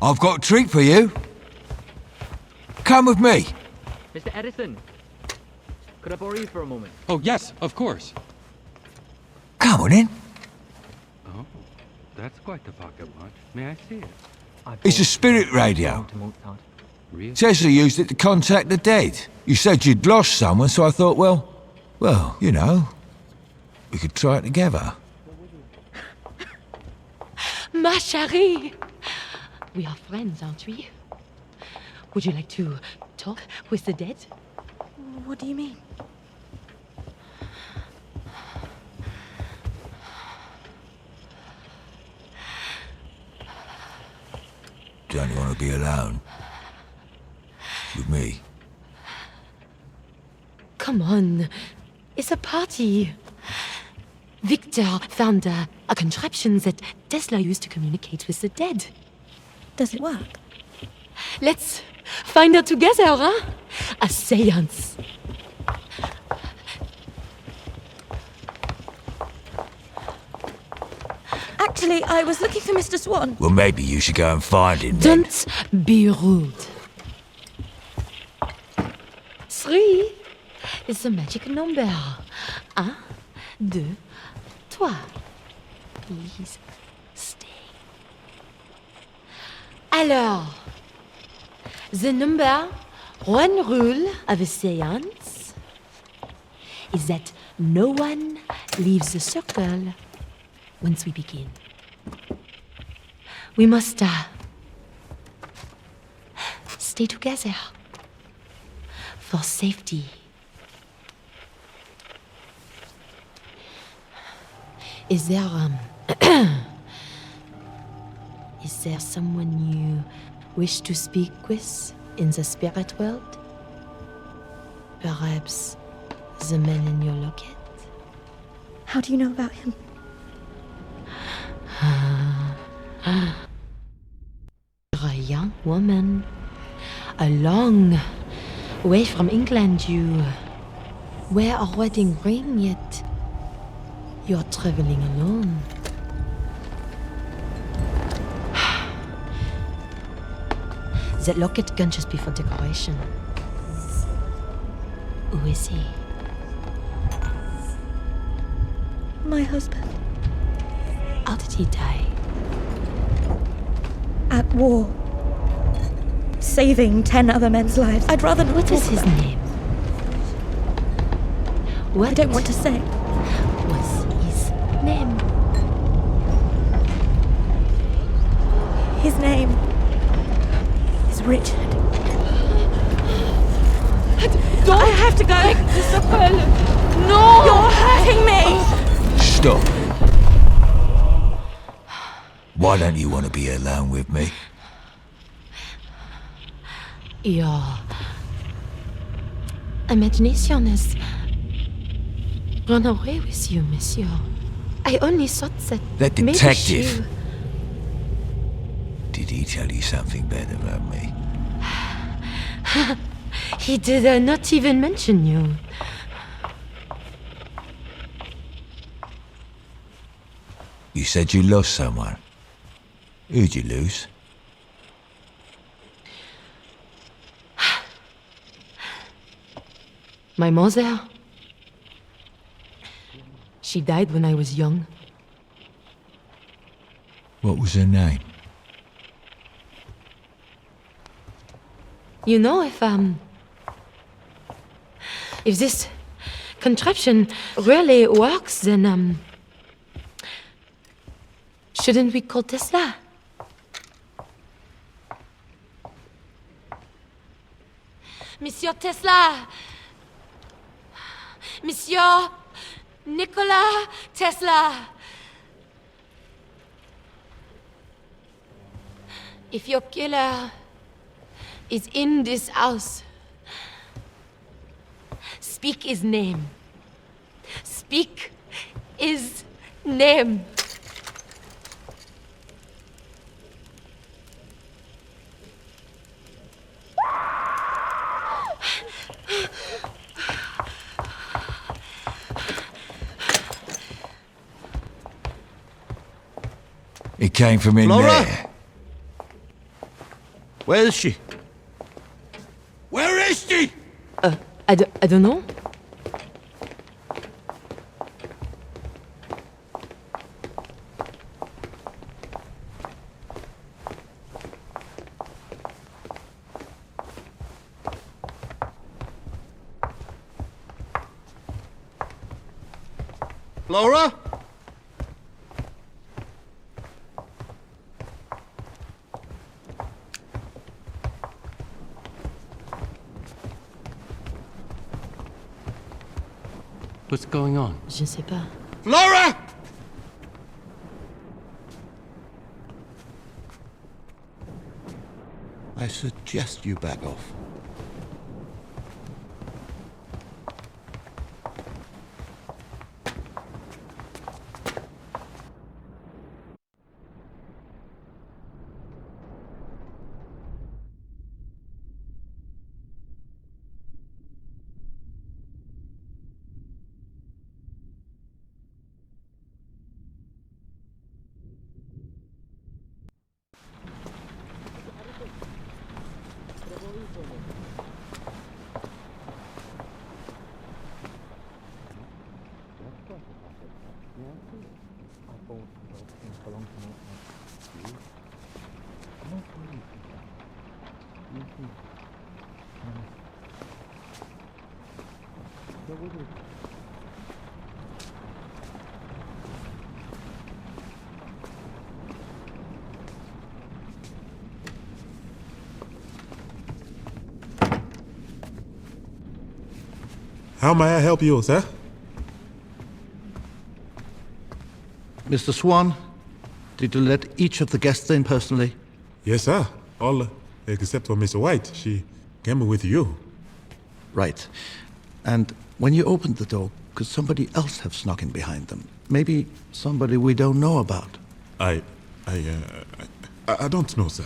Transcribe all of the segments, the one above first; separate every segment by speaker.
Speaker 1: I've got a treat for you. Come with me.
Speaker 2: Mr. Edison, could I borrow you for a moment?
Speaker 3: Oh, yes, of course.
Speaker 1: Come on in.
Speaker 3: Oh, that's quite the pocket watch. May I see it?
Speaker 1: It's a spirit radio.
Speaker 2: To Mozart.
Speaker 3: Really?
Speaker 1: Tesla used it to contact the dead. You said you'd lost someone, so I thought, well, you know, we could try it together.
Speaker 4: Ma chérie! We are friends, aren't we? Would you like to talk with the dead?
Speaker 5: What do you mean?
Speaker 1: Don't you want to be alone? With me?
Speaker 4: Come on, it's a party. Victor found a contraption that Tesla used to communicate with the dead.
Speaker 5: Does it work?
Speaker 4: Let's find out together, huh? A seance.
Speaker 5: Actually, I was looking for Mr. Swan.
Speaker 1: Well, maybe you should go and find him then.
Speaker 4: Don't be rude. 3 is the magic number. 1, 2, 3. Please stay. Alors, the number 1 rule of a seance is that no one leaves the circle once we begin. We must stay together for safety. Is there is there someone you wish to speak with in the spirit world? Perhaps the man in your locket?
Speaker 5: How do you know about him?
Speaker 4: You're a young woman, a long way from England. You wear a wedding ring, yet you're traveling alone. That locket can just be for decoration. Who is he?
Speaker 5: My husband.
Speaker 4: How did he die?
Speaker 5: At war. Saving 10 other men's lives. I'd rather not
Speaker 4: What
Speaker 5: talk
Speaker 4: is his
Speaker 5: about it.
Speaker 4: name? What
Speaker 5: I don't want to say.
Speaker 4: was his name?
Speaker 5: His name is Richard. I have to go. No! You're hurting me!
Speaker 1: Stop. Why don't you want to be alone with me?
Speaker 4: Your imagination has run away with you, monsieur. I only thought that
Speaker 1: That
Speaker 4: maybe
Speaker 1: detective. Did he tell you something bad about me?
Speaker 4: He did not even mention you.
Speaker 1: You said you lost someone. Who'd you lose?
Speaker 4: My mother. She died when I was young.
Speaker 1: What was her name?
Speaker 4: You know, if this contraption really works, then shouldn't we call Tesla? Monsieur Tesla! Monsieur Nikola Tesla! If your killer is in this house, speak his name. Speak his name.
Speaker 1: It came from in
Speaker 6: Flora?
Speaker 1: there.
Speaker 6: Where is she?
Speaker 1: Where is she?
Speaker 4: I don't know.
Speaker 6: Flora?
Speaker 3: What's going on?
Speaker 4: Je ne sais pas.
Speaker 6: Flora! I suggest you back off.
Speaker 7: How may I help you, sir?
Speaker 6: Mr. Swan, did you let each of the guests in personally?
Speaker 7: Yes, sir. All except for Miss White. She came with you.
Speaker 6: Right. And when you opened the door, could somebody else have snuck in behind them? Maybe somebody we don't know about?
Speaker 7: I don't know, sir.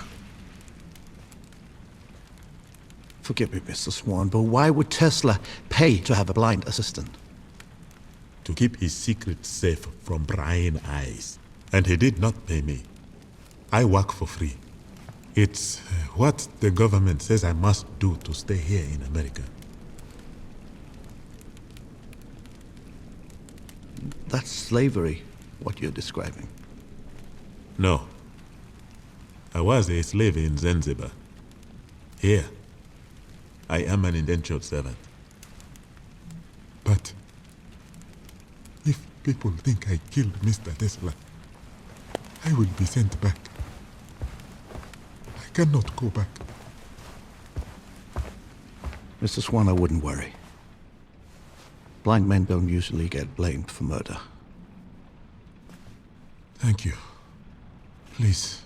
Speaker 6: Forgive me, Mr. Swan, but why would Tesla pay to have a blind assistant?
Speaker 7: To keep his secret safe from prying eyes. And he did not pay me. I work for free. It's what the government says I must do to stay here in America.
Speaker 6: That's slavery, what you're describing.
Speaker 7: No. I was a slave in Zanzibar. Here, I am an indentured servant. But if people think I killed Mr. Tesla, I will be sent back. I cannot go back.
Speaker 6: Mr. Swan, I wouldn't worry. Blind men don't usually get blamed for murder.
Speaker 7: Thank you. Please,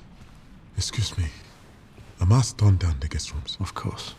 Speaker 7: excuse me. I must turn down the guest rooms.
Speaker 6: Of course.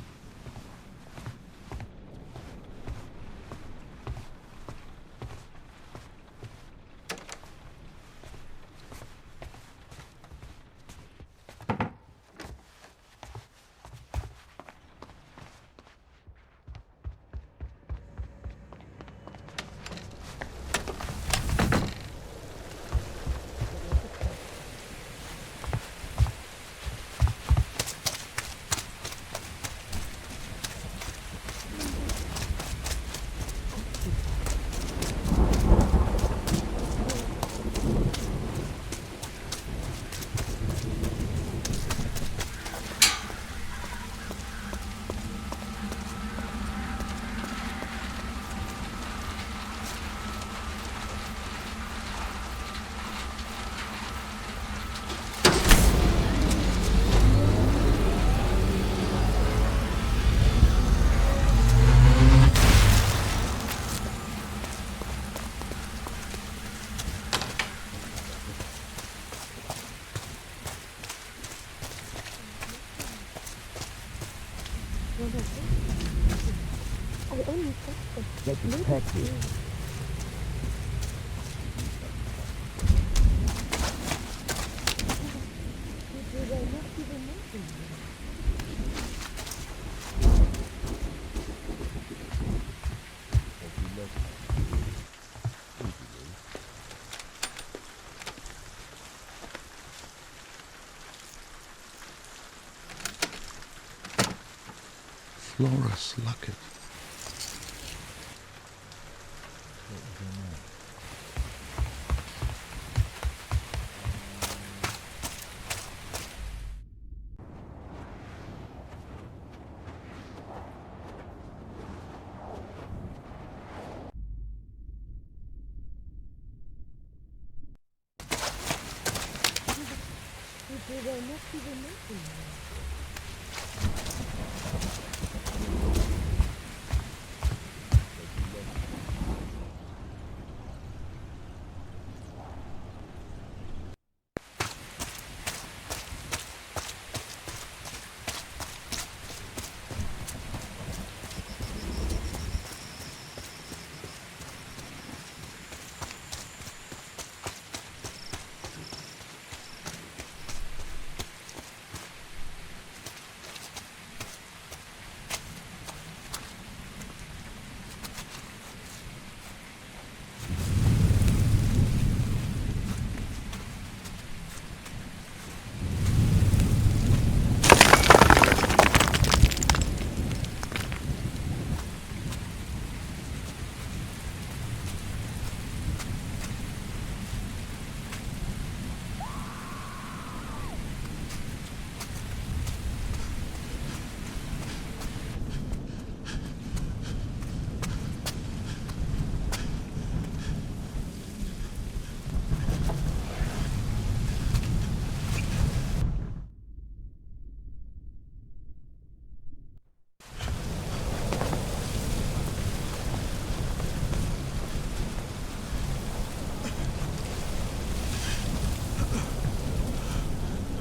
Speaker 6: Flora's locket.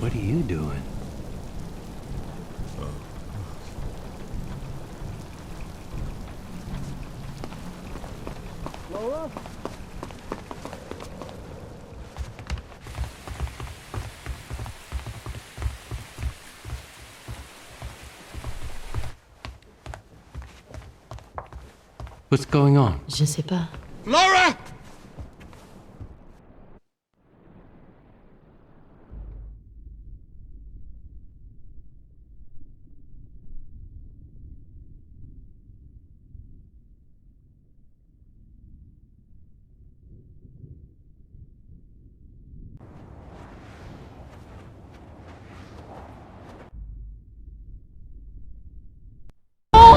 Speaker 3: What are you doing? What's going on?
Speaker 4: Je sais pas.
Speaker 6: Flora!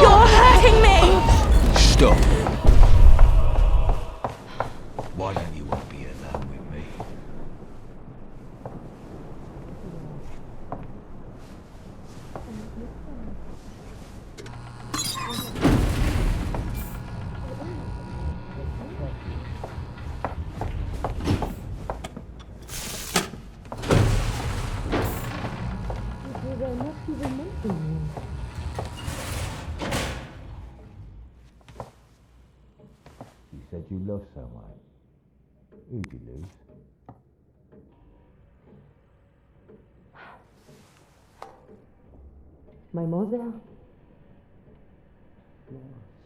Speaker 5: You're hurting me!
Speaker 1: Stop. Why don't you want to be alone with me? You said you lost someone. Who'd you lose?
Speaker 4: My mother.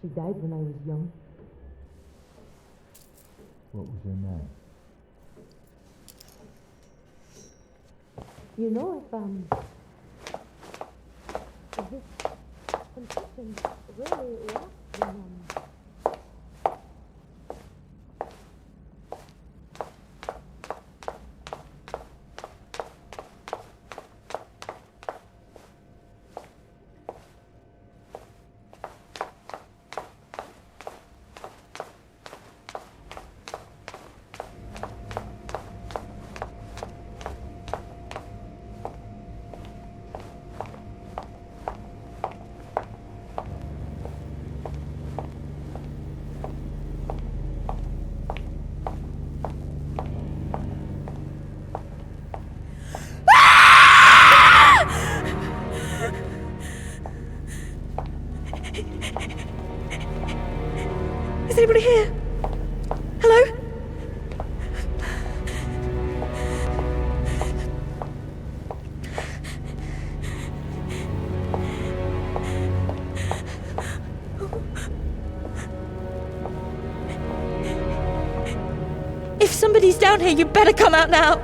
Speaker 4: She died when I was young.
Speaker 1: What was her name?
Speaker 4: You know, if this confession really works, then
Speaker 5: Is anybody here? Hello? If somebody's down here, you better come out now.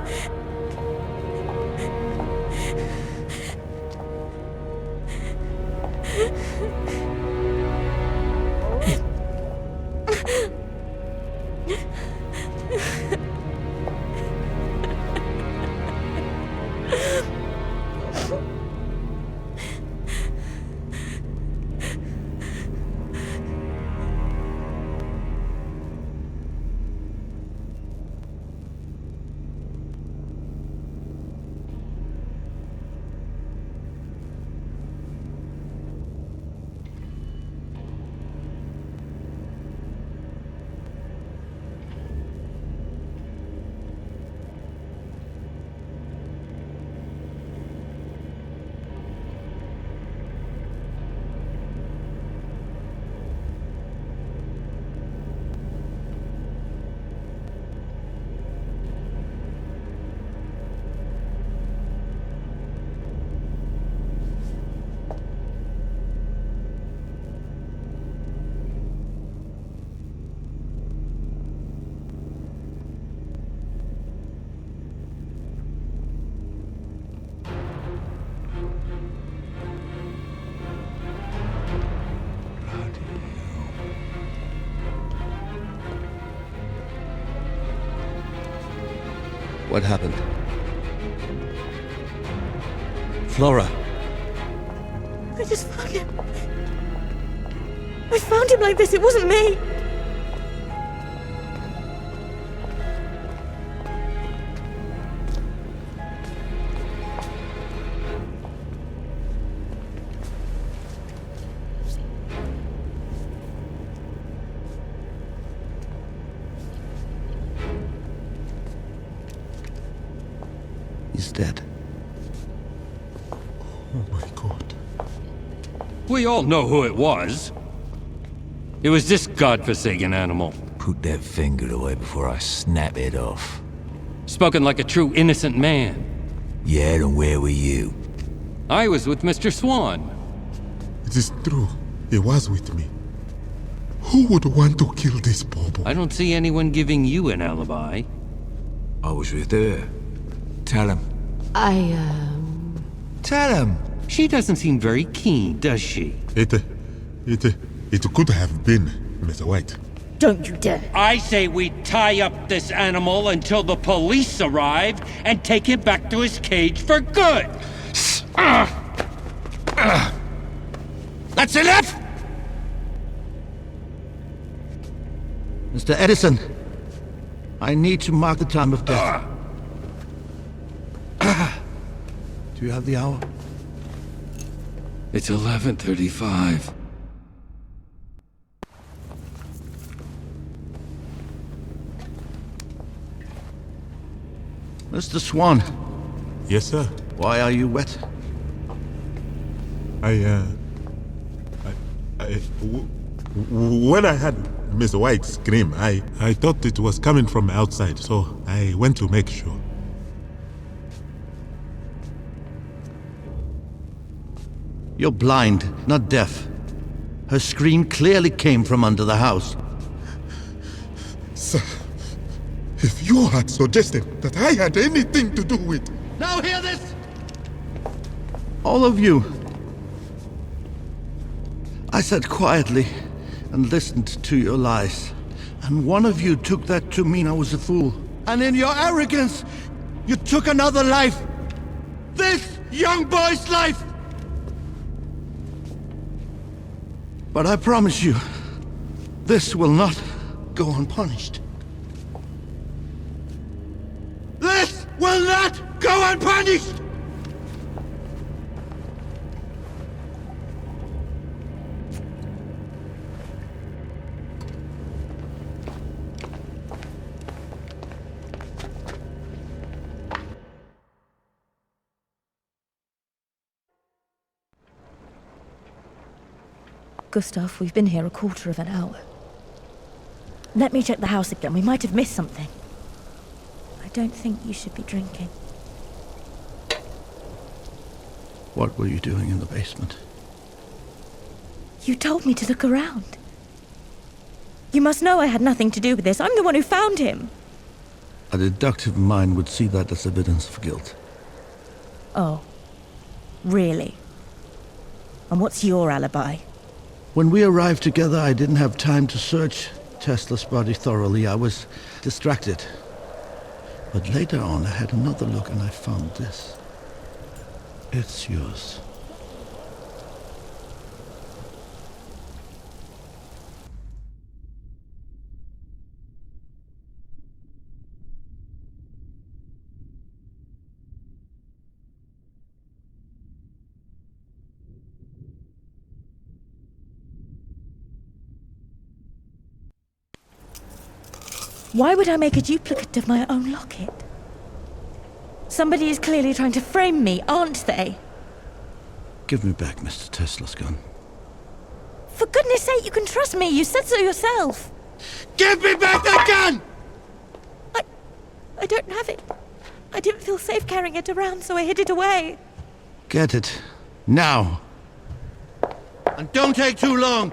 Speaker 6: What happened? Flora.
Speaker 5: I just found him. I found him like this. It wasn't me.
Speaker 6: He's dead.
Speaker 7: Oh my god.
Speaker 3: We all know who it was. It was this godforsaken animal.
Speaker 1: Put that finger away before I snap it off.
Speaker 3: Spoken like a true innocent man.
Speaker 1: Yeah, and where were you?
Speaker 3: I was with Mr. Swan.
Speaker 7: It is true. He was with me. Who would want to kill this Bobo?
Speaker 3: I don't see anyone giving you an alibi.
Speaker 1: I was with her. Tell him. Tell him.
Speaker 3: She doesn't seem very keen, does she?
Speaker 7: It could have been, Mr. White.
Speaker 5: Don't you dare.
Speaker 3: I say we tie up this animal until the police arrive and take him back to his cage for good.
Speaker 1: That's enough!
Speaker 6: Mr. Edison, I need to mark the time of death. Do you have the hour?
Speaker 3: It's 11:35.
Speaker 6: Mr. Swan,
Speaker 7: Yes, sir.
Speaker 6: why are you wet?
Speaker 7: When I had Miss White scream, I thought it was coming from outside, so I went to make sure.
Speaker 6: You're blind, not deaf. Her scream clearly came from under the house.
Speaker 7: Sir, if you had suggested that I had anything to do with...
Speaker 6: Now hear this! All of you. I sat quietly and listened to your lies. And one of you took that to mean I was a fool. And in your arrogance, you took another life. This young boy's life! But I promise you, this will not go unpunished. This will not go unpunished!
Speaker 5: Gustav, we've been here a quarter of an hour. Let me check the house again. We might have missed something. I don't think you should be drinking.
Speaker 6: What were you doing in the basement?
Speaker 5: You told me to look around. You must know I had nothing to do with this. I'm the one who found him.
Speaker 6: A deductive mind would see that as evidence of guilt.
Speaker 5: Oh. Really? And what's your alibi?
Speaker 6: When we arrived together, I didn't have time to search Tesla's body thoroughly. I was distracted. But later on, I had another look and I found this. It's yours.
Speaker 5: Why would I make a duplicate of my own locket? Somebody is clearly trying to frame me, aren't they?
Speaker 6: Give me back Mr. Tesla's gun.
Speaker 5: For goodness sake, you can trust me. You said so yourself.
Speaker 6: Give me back that gun!
Speaker 5: I don't have it. I didn't feel safe carrying it around, so I hid it away.
Speaker 6: Get it. Now. And don't take too long.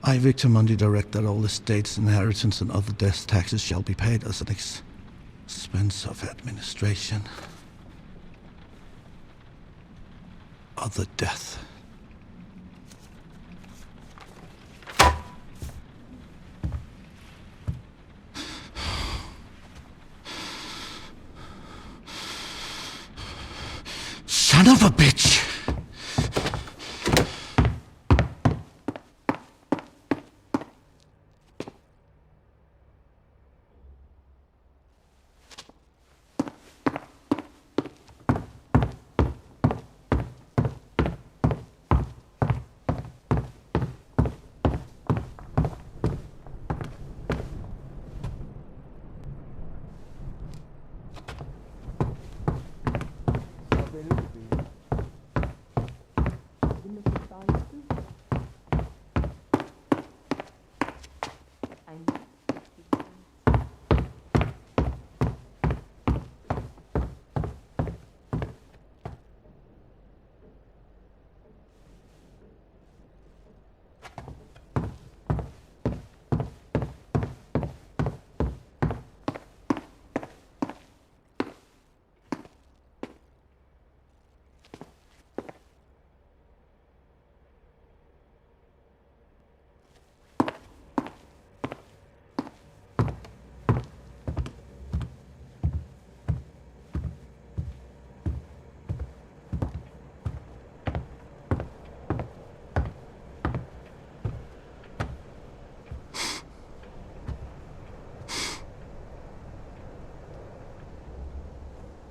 Speaker 6: I, Victor Mundi, direct that all estates, inheritance, and other death taxes shall be paid as an expense of administration. Other death. Son of a bitch!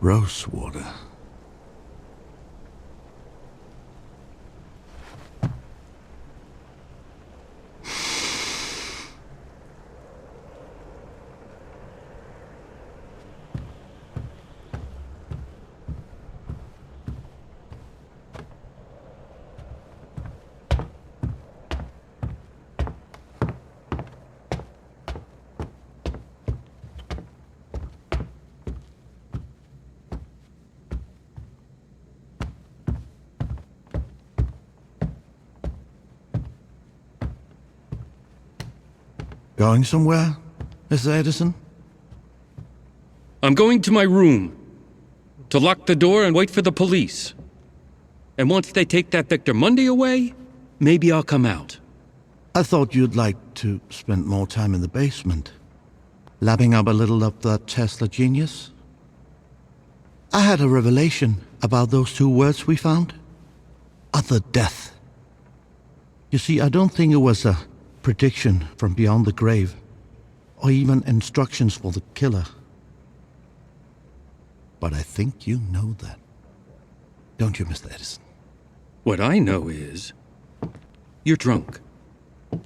Speaker 6: Rose water. Going somewhere, Mr. Edison?
Speaker 3: I'm going to my room to lock the door and wait for the police. And once they take that Victor Mundi away, maybe I'll come out.
Speaker 6: I thought you'd like to spend more time in the basement, lapping up a little of that Tesla genius. I had a revelation about those two words we found. Other death. You see, I don't think it was a prediction from beyond the grave, or even instructions for the killer. But I think you know that. Don't you, Mr. Edison?
Speaker 3: What I know is, you're drunk,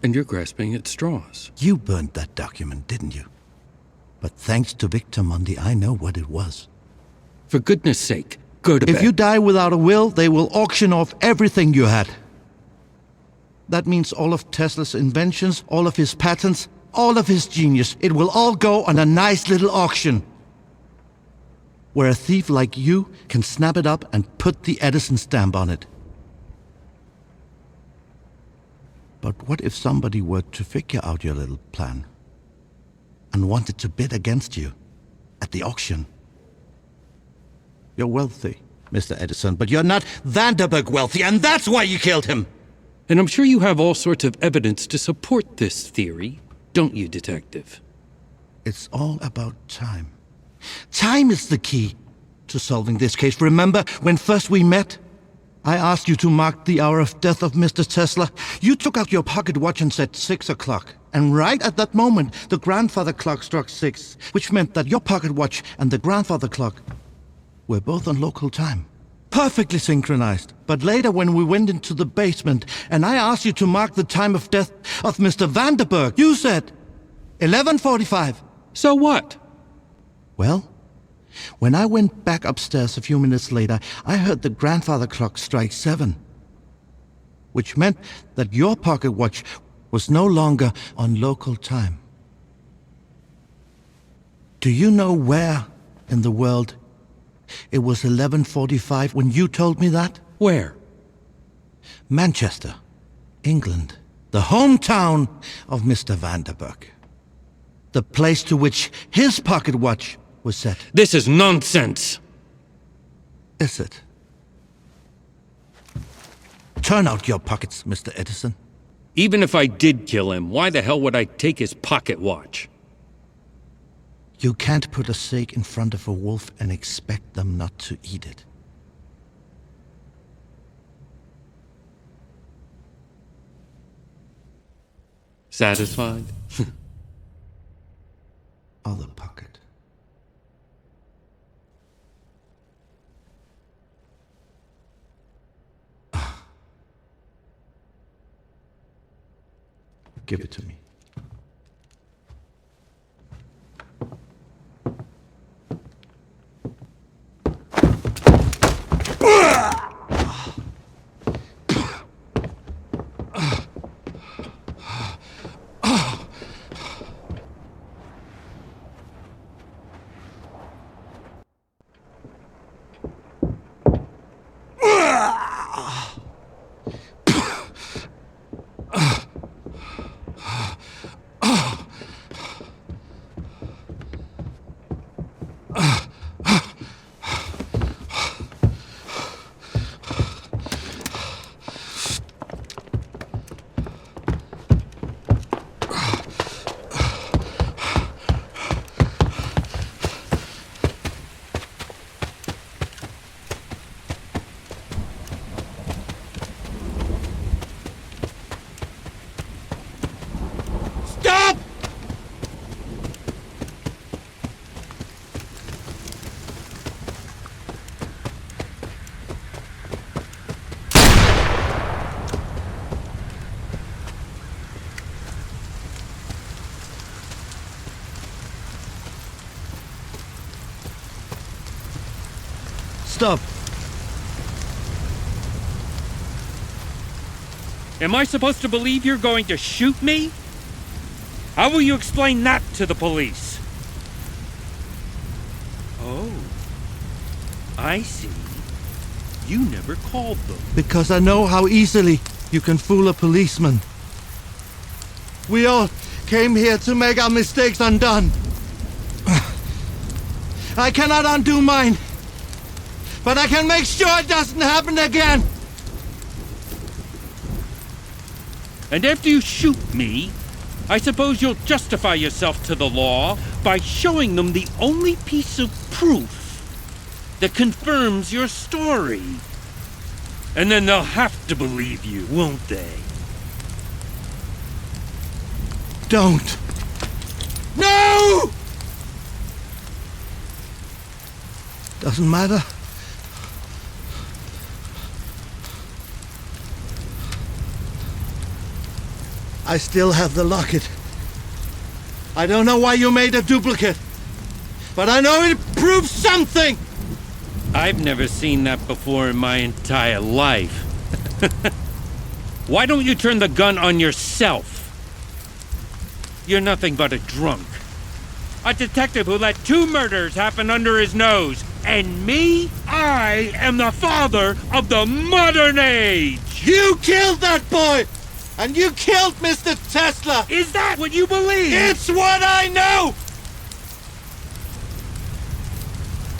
Speaker 3: and you're grasping at straws.
Speaker 6: You burned that document, didn't you? But thanks to Victor Mundi, I know what it was.
Speaker 3: For goodness sake, go to bed.
Speaker 6: If you die without a will, they will auction off everything you had. That means all of Tesla's inventions, all of his patents, all of his genius. It will all go on a nice little auction, where a thief like you can snap it up and put the Edison stamp on it. But what if somebody were to figure out your little plan and wanted to bid against you at the auction? You're wealthy, Mr. Edison, but you're not Vanderberg wealthy, and that's why you killed him!
Speaker 3: And I'm sure you have all sorts of evidence to support this theory, don't you, Detective?
Speaker 6: It's all about time. Time is the key to solving this case. Remember when first we met? I asked you to mark the hour of death of Mr. Tesla. You took out your pocket watch and said 6 o'clock. And right at that moment, the grandfather clock struck 6, which meant that your pocket watch and the grandfather clock were both on local time. Perfectly synchronized. But later when we went into the basement and I asked you to mark the time of death of Mr. Vanderberg, you said 11:45.
Speaker 3: So what?
Speaker 6: Well, when I went back upstairs a few minutes later, I heard the grandfather clock strike 7, which meant that your pocket watch was no longer on local time. Do you know where in the world it was 11:45 when you told me that?
Speaker 3: Where?
Speaker 6: Manchester, England. The hometown of Mr. Vanderburg. The place to which his pocket watch was set.
Speaker 3: This is nonsense!
Speaker 6: Is it? Turn out your pockets, Mr. Edison.
Speaker 3: Even if I did kill him, why the hell would I take his pocket watch?
Speaker 6: You can't put a steak in front of a wolf and expect them not to eat it.
Speaker 3: Satisfied?
Speaker 6: Other pocket. Give it to me. Stop!
Speaker 3: Am I supposed to believe you're going to shoot me? How will you explain that to the police? Oh, I see. You never called them.
Speaker 6: Because I know how easily you can fool a policeman. We all came here to make our mistakes undone. I cannot undo mine, but I can make sure it doesn't happen again.
Speaker 3: And after you shoot me, I suppose you'll justify yourself to the law by showing them the only piece of proof that confirms your story. And then they'll have to believe you, won't they?
Speaker 6: Don't. No! Doesn't matter. I still have the locket. I don't know why you made a duplicate, but I know it proves something!
Speaker 3: I've never seen that before in my entire life. Why don't you turn the gun on yourself? You're nothing but a drunk. A detective who let 2 murders happen under his nose. And me? I am the father of the modern age!
Speaker 6: You killed that boy! And you killed Mr. Tesla!
Speaker 3: Is that what you believe?
Speaker 6: It's what I know!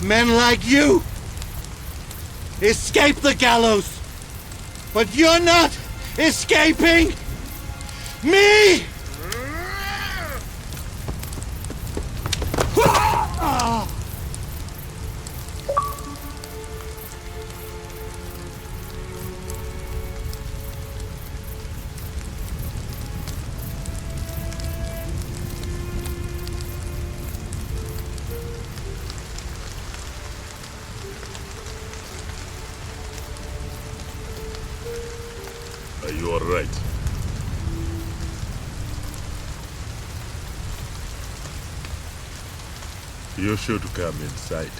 Speaker 6: Men like you escape the gallows, but you're not escaping me!
Speaker 7: Are you all right? You should come inside.